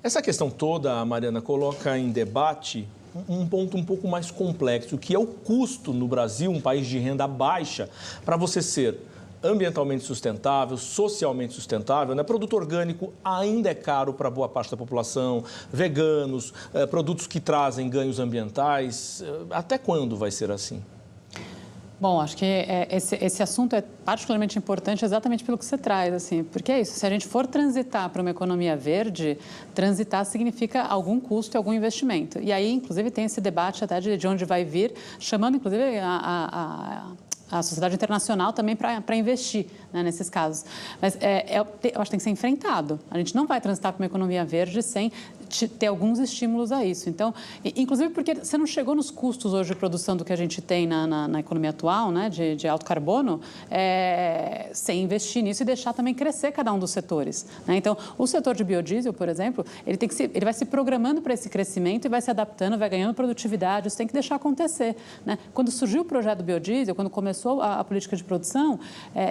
Essa questão toda, Mariana, coloca em debate um ponto um pouco mais complexo, que é o custo no Brasil, um país de renda baixa, para você ser ambientalmente sustentável, socialmente sustentável, né? Produto orgânico ainda é caro para boa parte da população, veganos, produtos que trazem ganhos ambientais. Até quando vai ser assim? Bom, acho que esse assunto é particularmente importante exatamente pelo que você traz, assim, porque é isso, se a gente for transitar para uma economia verde, transitar significa algum custo e algum investimento. E aí, inclusive, tem esse debate até de onde vai vir, chamando, inclusive, a sociedade internacional também para investir, né, nesses casos. Mas eu acho que tem que ser enfrentado. A gente não vai transitar para uma economia verde sem ter alguns estímulos a isso. Então, inclusive porque você não chegou nos custos hoje de produção do que a gente tem na economia atual, né, de alto carbono, sem investir nisso e deixar também crescer cada um dos setores, né? Então, o setor de biodiesel, por exemplo, ele vai se programando para esse crescimento e vai se adaptando, vai ganhando produtividade, isso tem que deixar acontecer, né? Quando surgiu o projeto do biodiesel, quando começou a política de produção,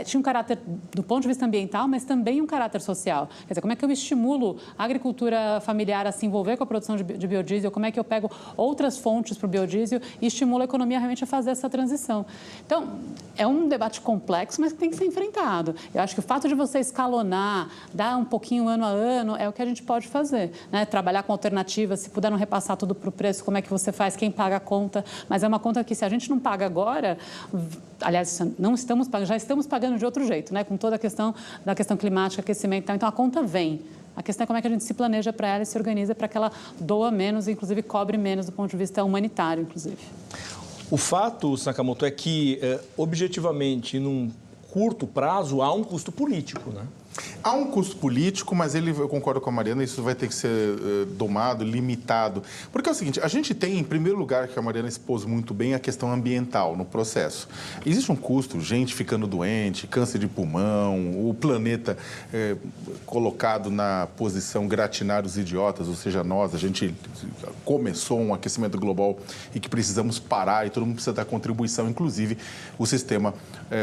tinha um caráter do ponto de vista ambiental, mas também um caráter social. Quer dizer, como é que eu estimulo a agricultura familiar a se envolver com a produção de biodiesel, como é que eu pego outras fontes para o biodiesel e estimulo a economia realmente a fazer essa transição. Então, é um debate complexo, mas que tem que ser enfrentado. Eu acho que o fato de você escalonar, dar um pouquinho ano a ano, é o que a gente pode fazer, né? Trabalhar com alternativas, se puder não repassar tudo para o preço, como é que você faz, quem paga a conta, mas é uma conta que se a gente não paga agora, aliás, não estamos pagando, já estamos pagando de outro jeito, né? Com toda a questão da questão climática, aquecimento, então a conta vem. A questão é como é que a gente se planeja para ela e se organiza para que ela doa menos, inclusive cobre menos do ponto de vista humanitário, inclusive. O fato, Sakamoto, é que, objetivamente, num curto prazo, há um custo político, né? Há um custo político, mas eu concordo com a Mariana, isso vai ter que ser domado, limitado. Porque é o seguinte, a gente tem, em primeiro lugar, que a Mariana expôs muito bem, a questão ambiental no processo. Existe um custo, gente ficando doente, câncer de pulmão, o planeta colocado na posição gratinar os idiotas, ou seja, nós, a gente começou um aquecimento global e que precisamos parar e todo mundo precisa dar contribuição, inclusive o sistema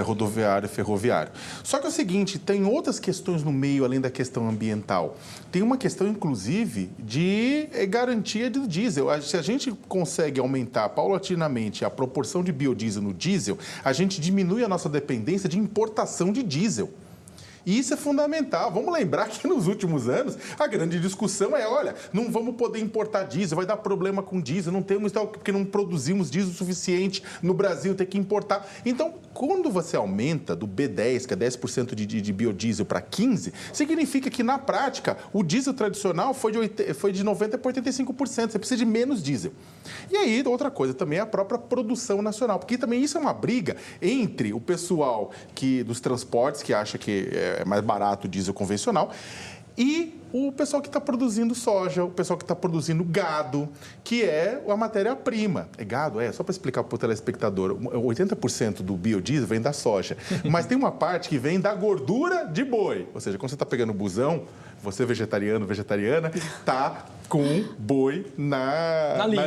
rodoviário e ferroviário. Só que é o seguinte, tem outras questões no meio, além da questão ambiental. Tem uma questão, inclusive, de garantia do diesel. Se a gente consegue aumentar paulatinamente a proporção de biodiesel no diesel, a gente diminui a nossa dependência de importação de diesel. E isso é fundamental. Vamos lembrar que nos últimos anos a grande discussão é, olha, não vamos poder importar diesel, vai dar problema com diesel, não temos, porque não produzimos diesel suficiente no Brasil, tem que importar. Então, quando você aumenta do B10, que é 10% de biodiesel, para 15%, significa que, na prática, o diesel tradicional foi de 90% para 85%. Você precisa de menos diesel. E aí, outra coisa também é a própria produção nacional, porque também isso é uma briga entre o pessoal dos transportes, que acha que é mais barato o diesel convencional, e o pessoal que está produzindo soja, o pessoal que está produzindo gado, que é a matéria-prima. É gado? Só para explicar para o telespectador, 80% do biodiesel vem da soja, mas tem uma parte que vem da gordura de boi. Ou seja, quando você está pegando busão, você vegetariano, vegetariana, está com boi na linha.